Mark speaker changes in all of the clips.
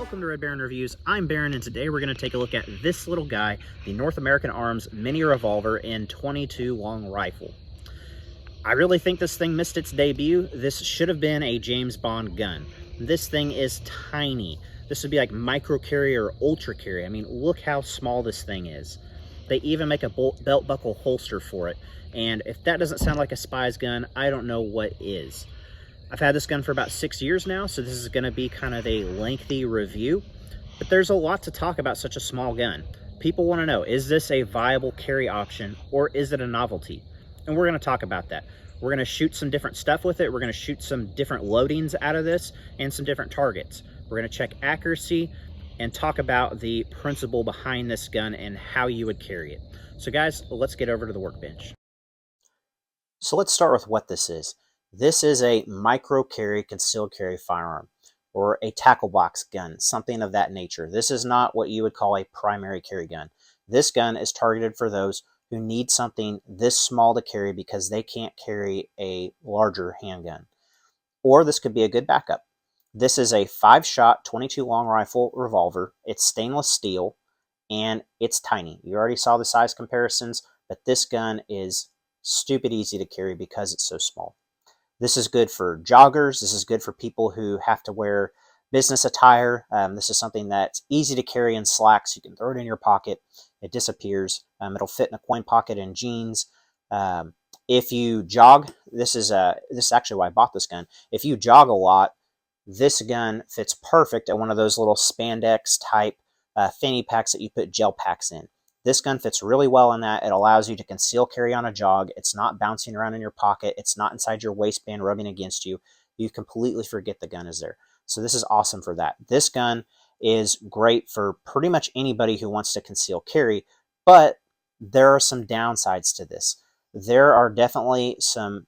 Speaker 1: Welcome to Red Baron Reviews. I'm Baron, and today we're going to take a look at this little guy, the North American Arms Mini Revolver in 22 long rifle. I really think this thing missed its debut. This should have been a James Bond gun. This thing is tiny. This would be like micro carry or ultra carry. I mean, look how small this thing is. They even make a belt buckle holster for it. And if that doesn't sound like a spy's gun, I don't know what is. I've had this gun for about 6 years now, so this is going to be kind of a lengthy review, but there's a lot to talk about such a small gun. People want to know, is this a viable carry option or is it a novelty? And we're going to talk about that. We're going to shoot some different stuff with it. We're going to shoot some different loadings out of this and some different targets. We're going to check accuracy and talk about the principle behind this gun and how you would carry it. So guys, let's get over to the workbench. So let's start with what this is. This is a micro carry concealed carry firearm, or a tackle box gun, something of that nature. This is not what you would call a primary carry gun. This gun is targeted for those who need something this small to carry because they can't carry a larger handgun. Or this could be a good backup. This is a 5-shot 22 long rifle revolver. It's stainless steel and it's tiny. You already saw the size comparisons, but this gun is stupid easy to carry because it's so small. This is good for joggers. This is good for people who have to wear business attire. This is something that's easy to carry in slacks. You can throw it in your pocket. It disappears. It'll fit in a coin pocket in jeans. If you jog, this is actually why I bought this gun. If you jog a lot, this gun fits perfect at one of those little spandex type fanny packs that you put gel packs in. This gun fits really well in that. It allows you to conceal carry on a jog. It's not bouncing around in your pocket. It's not inside your waistband rubbing against you. You completely forget the gun is there. So this is awesome for that. This gun is great for pretty much anybody who wants to conceal carry, but there are some downsides to this. There are definitely some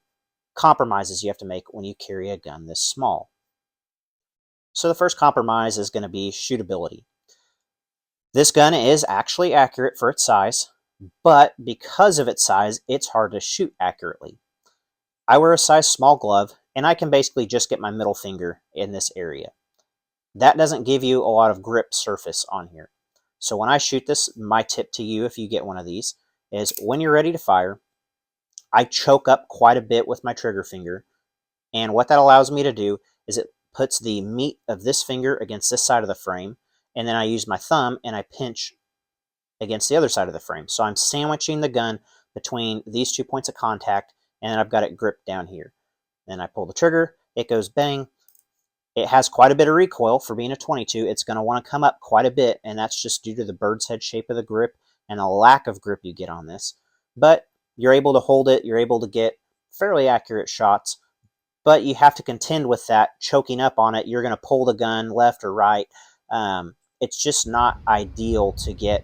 Speaker 1: compromises you have to make when you carry a gun this small. So the first compromise is going to be shootability. This gun is actually accurate for its size, but because of its size, it's hard to shoot accurately. I wear a size small glove, and I can basically just get my middle finger in this area. That doesn't give you a lot of grip surface on here. So when I shoot this, my tip to you, if you get one of these, is when you're ready to fire, I choke up quite a bit with my trigger finger, and what that allows me to do is it puts the meat of this finger against this side of the frame, and then I use my thumb and I pinch against the other side of the frame. So I'm sandwiching the gun between these 2 points of contact, and then I've got it gripped down here. Then I pull the trigger, it goes bang. It has quite a bit of recoil for being a 22. It's going to want to come up quite a bit, and that's just due to the bird's head shape of the grip and a lack of grip you get on this. But you're able to hold it, you're able to get fairly accurate shots, but you have to contend with that choking up on it. You're going to pull the gun left or right. It's just not ideal to get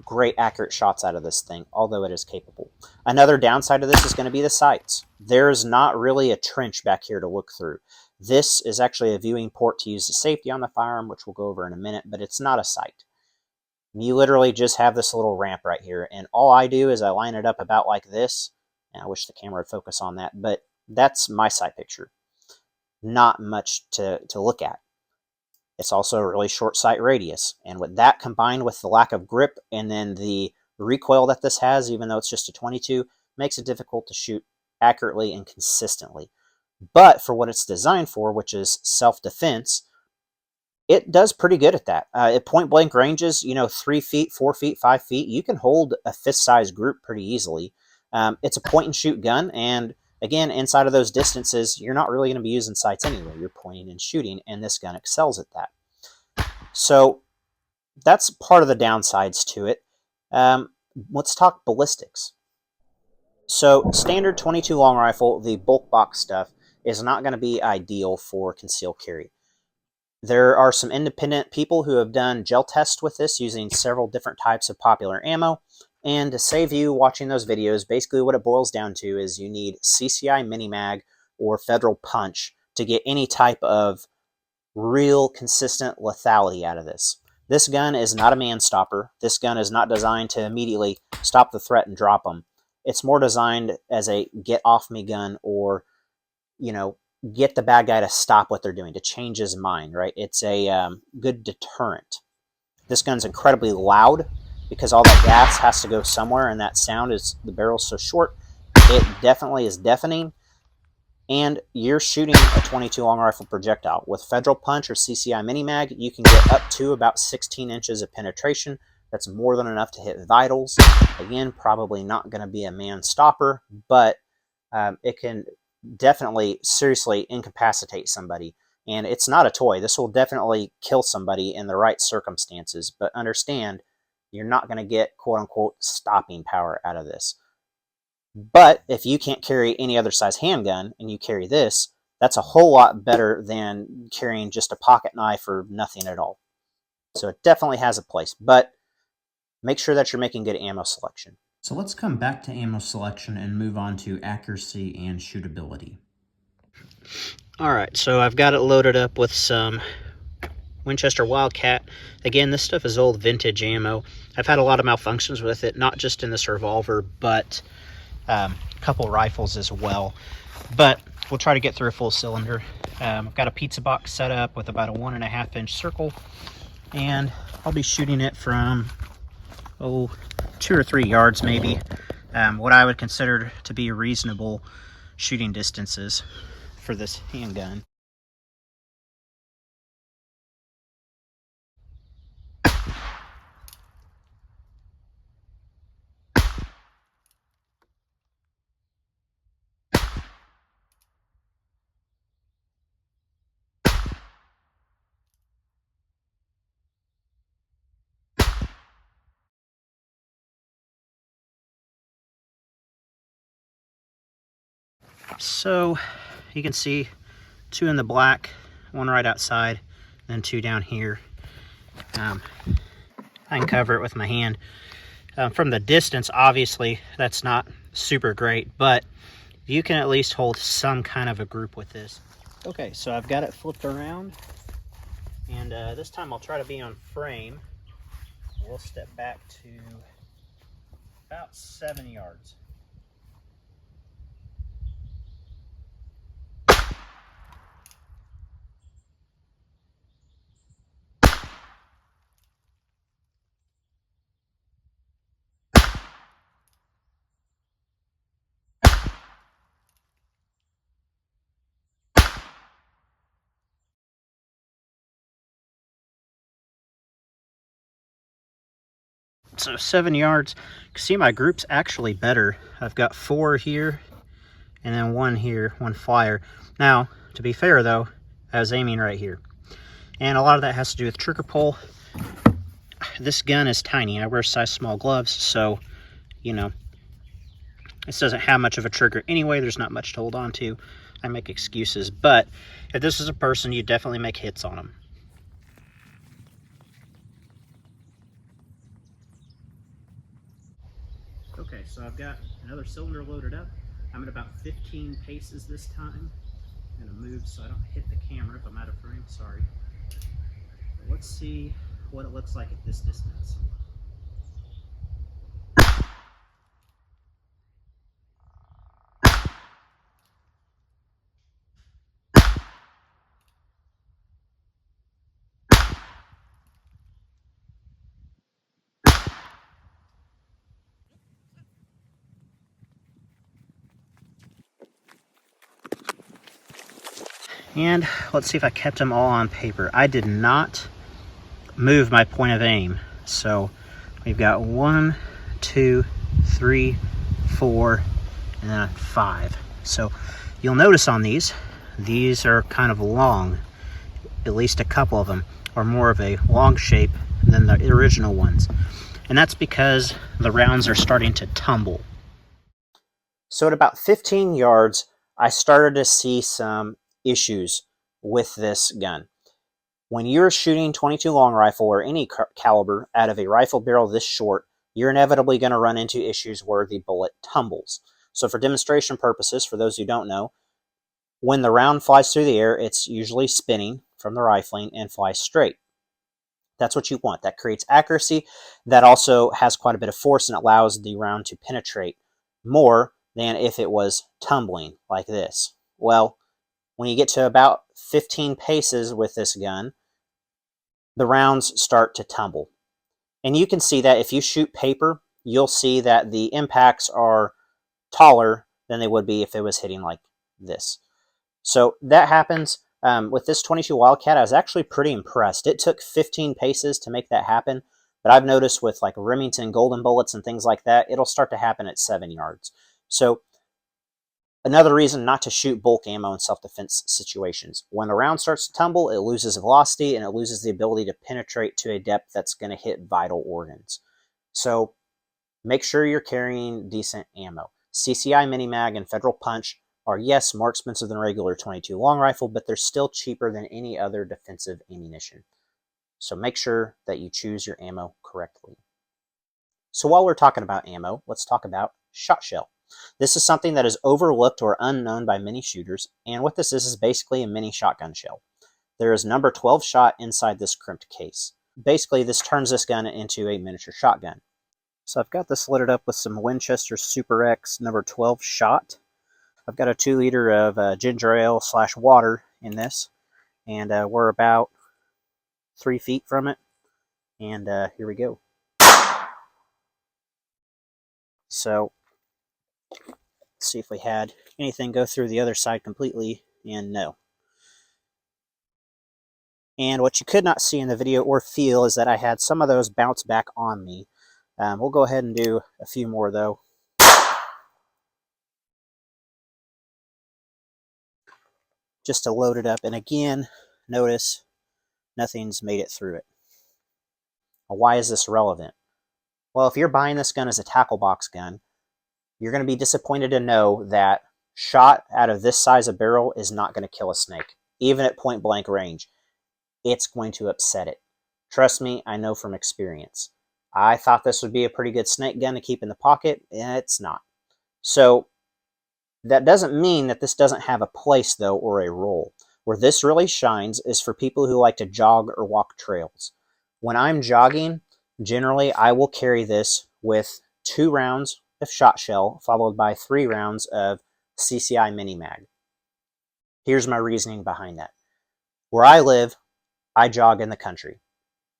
Speaker 1: great accurate shots out of this thing, although it is capable. Another downside of this is going to be the sights. There's not really a trench back here to look through. This is actually a viewing port to use the safety on the firearm, which we'll go over in a minute, but it's not a sight. You literally just have this little ramp right here, and all I do is I line it up about like this, and I wish the camera would focus on that, but that's my sight picture. Not much to look at. It's also a really short sight radius, and with that combined with the lack of grip and then the recoil that this has, even though it's just a 22, makes it difficult to shoot accurately and consistently. But for what it's designed for, which is self-defense, it does pretty good at that. At point-blank ranges, 3 feet, 4 feet, 5 feet, you can hold a fist-sized group pretty easily. It's a point-and-shoot gun, and again, inside of those distances, you're not really going to be using sights anyway. You're pointing and shooting, and this gun excels at that. So that's part of the downsides to it. Let's talk ballistics. So standard 22 long rifle, the bulk box stuff, is not going to be ideal for concealed carry. There are some independent people who have done gel tests with this using several different types of popular ammo. And to save you watching those videos, basically what it boils down to is you need CCI Mini Mag or Federal Punch to get any type of real consistent lethality out of this. This gun is not a man stopper. This gun is not designed to immediately stop the threat and drop them. It's more designed as a get off me gun, or get the bad guy to stop what they're doing, to change his mind, right? It's a good deterrent. This gun's incredibly loud because all that gas has to go somewhere, and that sound is, the barrel's so short, it definitely is deafening. And you're shooting a 22 long rifle projectile. With Federal Punch or CCI Mini Mag, you can get up to about 16 inches of penetration. That's more than enough to hit vitals. Again, probably not going to be a man stopper, but it can definitely seriously incapacitate somebody. And it's not a toy. This will definitely kill somebody in the right circumstances. But understand, you're not going to get quote-unquote stopping power out of this. But if you can't carry any other size handgun and you carry this, that's a whole lot better than carrying just a pocket knife or nothing at all. So it definitely has a place, but make sure that you're making good ammo selection. So let's come back to ammo selection and move on to accuracy and shootability. All right, so I've got it loaded up with some Winchester Wildcat. Again, this stuff is old vintage ammo. I've had a lot of malfunctions with it, not just in this revolver, but a couple rifles as well. But we'll try to get through a full cylinder. I've got a pizza box set up with about a 1.5 inch circle, and I'll be shooting it from 2 or 3 yards maybe, what I would consider to be reasonable shooting distances for this handgun. So you can see 2 in the black, 1 right outside, then 2 down here. I can cover it with my hand. From the distance, obviously, that's not super great, but you can at least hold some kind of a group with this. Okay, so I've got it flipped around, and this time I'll try to be on frame. We'll step back to about 7 yards. So 7 yards. You can see my group's actually better. I've got 4 here and then 1 here, 1 flyer. Now, to be fair though, I was aiming right here. And a lot of that has to do with trigger pull. This gun is tiny. I wear size small gloves, so, you know, this doesn't have much of a trigger anyway. There's not much to hold on to. I make excuses, but if this is a person, you definitely make hits on them. Okay, so I've got another cylinder loaded up. I'm at about 15 paces this time. I'm gonna move so I don't hit the camera if I'm out of frame, sorry. But let's see what it looks like at this distance. And let's see if I kept them all on paper. I did not move my point of aim. So we've got 1, 2, 3, 4, and then 5. So you'll notice on these are kind of long. At least a couple of them are more of a long shape than the original ones. And that's because the rounds are starting to tumble. So at about 15 yards, I started to see some issues with this gun. When you're shooting 22 long rifle or any caliber out of a rifle barrel this short, you're inevitably going to run into issues where the bullet tumbles. So for demonstration purposes, for those who don't know, when the round flies through the air, it's usually spinning from the rifling and flies straight. That's what you want. That creates accuracy. That also has quite a bit of force and allows the round to penetrate more than if it was tumbling like this. Well, When you get to about 15 paces with this gun, the rounds start to tumble. And you can see that if you shoot paper, you'll see that the impacts are taller than they would be if it was hitting like this. So that happens. With this 22 Wildcat, I was actually pretty impressed. It took 15 paces to make that happen, but I've noticed with like Remington golden bullets and things like that, it'll start to happen at 7 yards. So another reason not to shoot bulk ammo in self-defense situations. When the round starts to tumble, it loses velocity and it loses the ability to penetrate to a depth that's going to hit vital organs. So make sure you're carrying decent ammo. CCI Mini Mag and Federal Punch are, yes, more expensive than regular 22 long rifle, but they're still cheaper than any other defensive ammunition. So make sure that you choose your ammo correctly. So while we're talking about ammo, let's talk about shot shell. This is something that is overlooked or unknown by many shooters, and what this is basically a mini shotgun shell. There is number 12 shot inside this crimped case. Basically, this turns this gun into a miniature shotgun. So I've got this loaded up with some Winchester Super X number 12 shot. I've got a 2 liter of ginger ale / water in this, and we're about 3 feet from it, and here we go. So let's see if we had anything go through the other side completely, and no. And what you could not see in the video or feel is that I had some of those bounce back on me. We'll go ahead and do a few more though. Just to load it up, and again, notice nothing's made it through it. Why is this relevant? Well, if you're buying this gun as a tackle box gun, you're going to be disappointed to know that shot out of this size of barrel is not going to kill a snake, even at point blank range. It's going to upset it. Trust me, I know from experience. I thought this would be a pretty good snake gun to keep in the pocket, and it's not. So that doesn't mean that this doesn't have a place, though, or a role. Where this really shines is for people who like to jog or walk trails. When I'm jogging, generally I will carry this with 2 rounds of shot shell, followed by 3 rounds of CCI Mini Mag. Here's my reasoning behind that. Where I live, I jog in the country,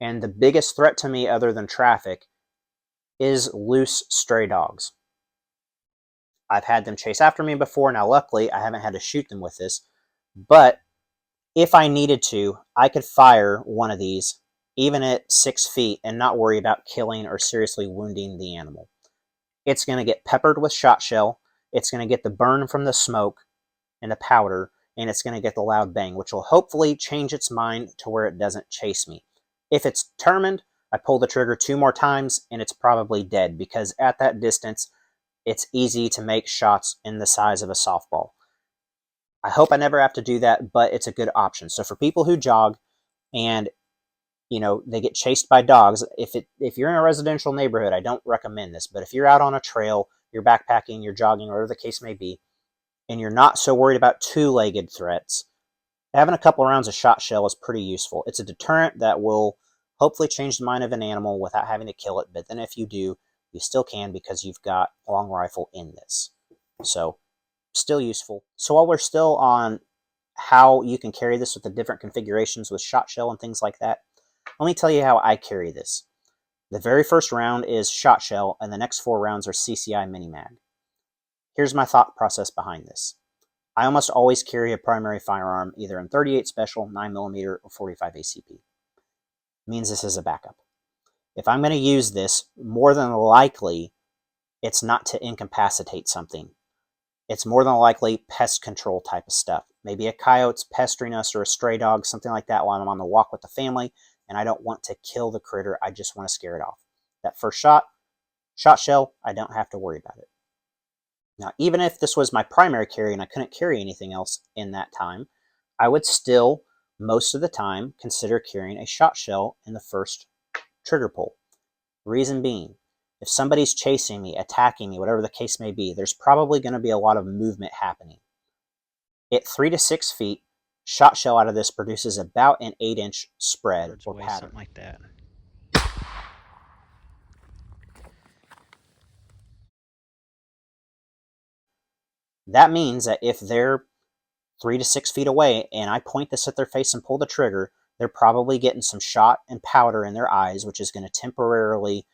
Speaker 1: and the biggest threat to me other than traffic is loose stray dogs. I've had them chase after me before. Now luckily I haven't had to shoot them with this, but if I needed to, I could fire one of these even at 6 feet and not worry about killing or seriously wounding the animal. It's going to get peppered with shot shell, it's going to get the burn from the smoke and the powder, and it's going to get the loud bang, which will hopefully change its mind to where it doesn't chase me. If it's determined, I pull the trigger 2 more times and it's probably dead, because at that distance, it's easy to make shots in the size of a softball. I hope I never have to do that, but it's a good option. So for people who jog and they get chased by dogs, if you're in a residential neighborhood, I don't recommend this, but if you're out on a trail, you're backpacking, you're jogging, whatever the case may be, and you're not so worried about 2-legged threats, having a couple rounds of shot shell is pretty useful. It's a deterrent that will hopefully change the mind of an animal without having to kill it, but then if you do, you still can, because you've got a long rifle in this. So still useful. So while we're still on how you can carry this with the different configurations with shot shell and things like that, let me tell you how I carry this. The very first round is shot shell, and the next 4 rounds are CCI Mini Mag. Here's my thought process behind this. I almost always carry a primary firearm either in 38 Special, 9mm, or 45 ACP. Means this is a backup. If I'm going to use this, more than likely, it's not to incapacitate something. It's more than likely pest control type of stuff. Maybe a coyote's pestering us, or a stray dog, something like that, while I'm on the walk with the family, and I don't want to kill the critter, I just want to scare it off. That first shot shell, I don't have to worry about it. Now, even if this was my primary carry and I couldn't carry anything else in that time, I would still, most of the time, consider carrying a shot shell in the first trigger pull. Reason being, if somebody's chasing me, attacking me, whatever the case may be, there's probably going to be a lot of movement happening. At 3 to 6 feet, shot shell out of this produces about an 8-inch spread or pattern. Something like that. That means that if they're 3 to 6 feet away and I point this at their face and pull the trigger, they're probably getting some shot and powder in their eyes, which is going to temporarily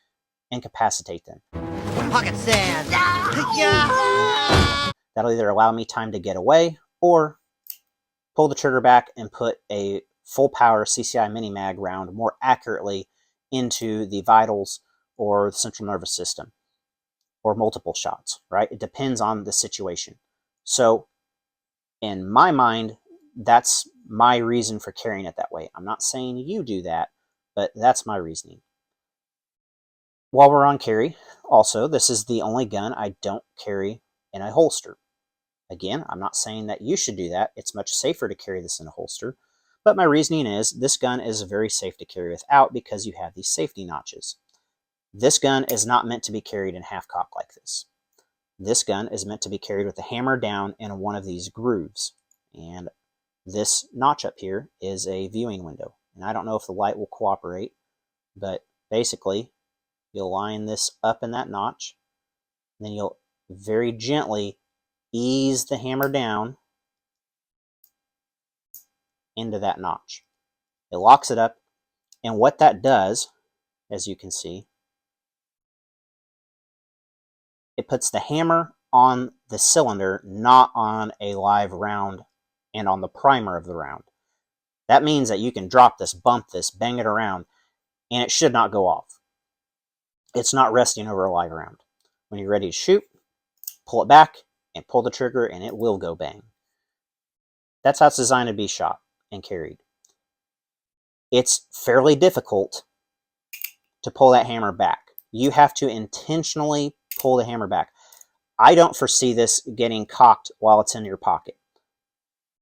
Speaker 1: incapacitate them.
Speaker 2: Pocket sand!
Speaker 1: That'll either allow me time to get away or pull the trigger back and put a full power CCI Mini Mag round more accurately into the vitals or the central nervous system, or multiple shots, right? It depends on the situation. So in my mind, that's my reason for carrying it that way. I'm not saying you do that, but that's my reasoning. While we're on carry, also, this is the only gun I don't carry in a holster. Again, I'm not saying that you should do that. It's much safer to carry this in a holster. But my reasoning is this gun is very safe to carry without because you have these safety notches. This gun is not meant to be carried in half cock like this. This gun is meant to be carried with the hammer down in one of these grooves. And this notch up here is a viewing window. And I don't know if the light will cooperate, but basically you'll line this up in that notch. Then you'll very gently ease the hammer down into that notch. It locks it up, and what that does, as you can see, it puts the hammer on the cylinder, not on a live round and on the primer of the round. That means that you can drop this, bump this, bang it around, and it should not go off. It's not resting over a live round. When you're ready to shoot, pull it back and pull the trigger, and it will go bang. That's how it's designed to be shot and carried. It's fairly difficult to pull that hammer back. You have to intentionally pull the hammer back. I don't foresee this getting cocked while it's in your pocket.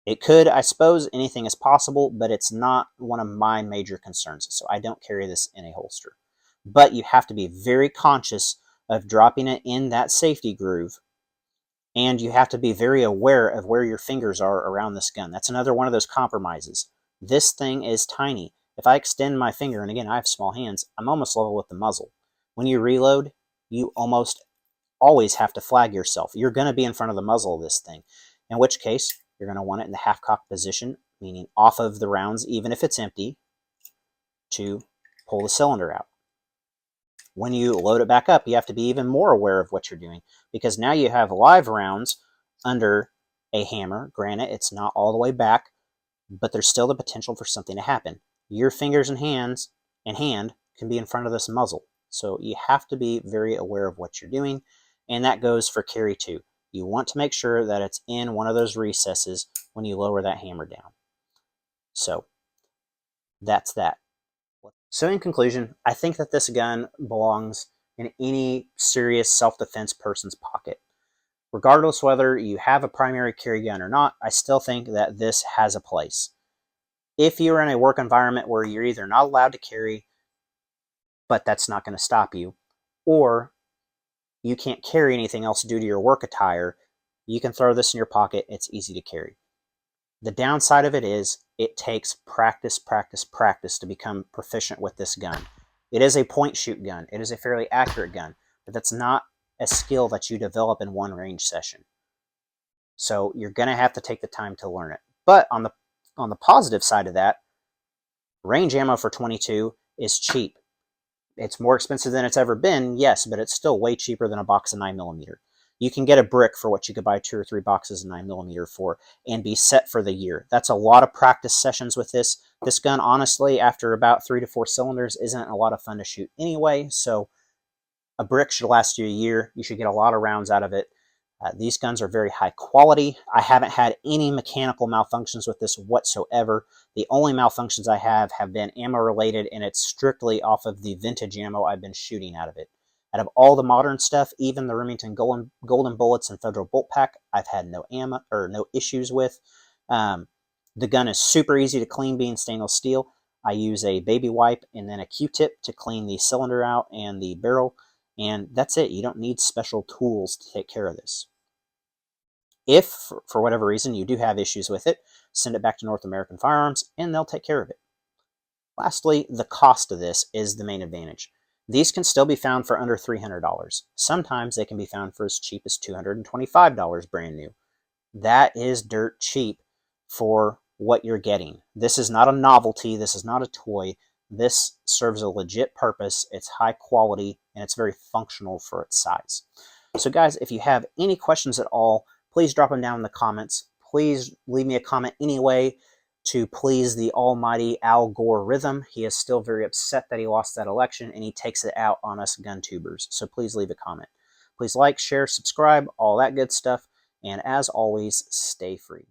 Speaker 1: It could, I suppose, anything is possible, but it's not one of my major concerns, so I don't carry this in a holster. But you have to be very conscious of dropping it in that safety groove, and you have to be very aware of where your fingers are around this gun. That's another one of those compromises. This thing is tiny. If I extend my finger, and again, I have small hands, I'm almost level with the muzzle. When you reload, you almost always have to flag yourself. You're going to be in front of the muzzle of this thing, in which case you're going to want it in the half-cock position, meaning off of the rounds, even if it's empty, to pull the cylinder out. When you load it back up, you have to be even more aware of what you're doing, because now you have live rounds under a hammer. Granted, it's not all the way back, but there's still the potential for something to happen. Your fingers and hand can be in front of this muzzle. So you have to be very aware of what you're doing, and that goes for carry too. You want to make sure that it's in one of those recesses when you lower that hammer down. So that's that. So in conclusion, I think that this gun belongs in any serious self-defense person's pocket. Regardless whether you have a primary carry gun or not, I still think that this has a place. If you're in a work environment where you're either not allowed to carry, but that's not going to stop you, or you can't carry anything else due to your work attire, you can throw this in your pocket. It's easy to carry. The downside of it is it takes practice to become proficient with this gun. It is a point shoot gun. It is a fairly accurate gun, but that's not a skill that you develop in one range session. So you're going to have to take the time to learn it. But on the positive side of that, range ammo for 22 is cheap. It's more expensive than it's ever been, yes, but it's still way cheaper than a box of 9mm. You can get a brick for what you could buy 2 or 3 boxes of 9mm for and be set for the year. That's a lot of practice sessions with this. This gun, honestly, after about 3 to 4 cylinders, isn't a lot of fun to shoot anyway, so a brick should last you a year. You should get a lot of rounds out of it. These guns are very high quality. I haven't had any mechanical malfunctions with this whatsoever. The only malfunctions I have been ammo related, and it's strictly off of the vintage ammo I've been shooting out of it. Out of all the modern stuff, even the Remington Golden Bullets and Federal Bolt Pack, I've had no issues with. The gun is super easy to clean, being stainless steel. I use a baby wipe and then a Q-tip to clean the cylinder out and the barrel. And that's it. You don't need special tools to take care of this. If, for whatever reason, you do have issues with it, send it back to North American Firearms, and they'll take care of it. Lastly, the cost of this is the main advantage. These can still be found for under $300. Sometimes they can be found for as cheap as $225 brand new. That is dirt cheap for what you're getting. This is not a novelty. This is not a toy. This serves a legit purpose. It's high quality and it's very functional for its size. So guys, if you have any questions at all, please drop them down in the comments. Please leave me a comment anyway to please the almighty algorithm. He is still very upset that he lost that election, and he takes it out on us gun tubers. So please leave a comment. Please like, share, subscribe, all that good stuff. And as always, stay free.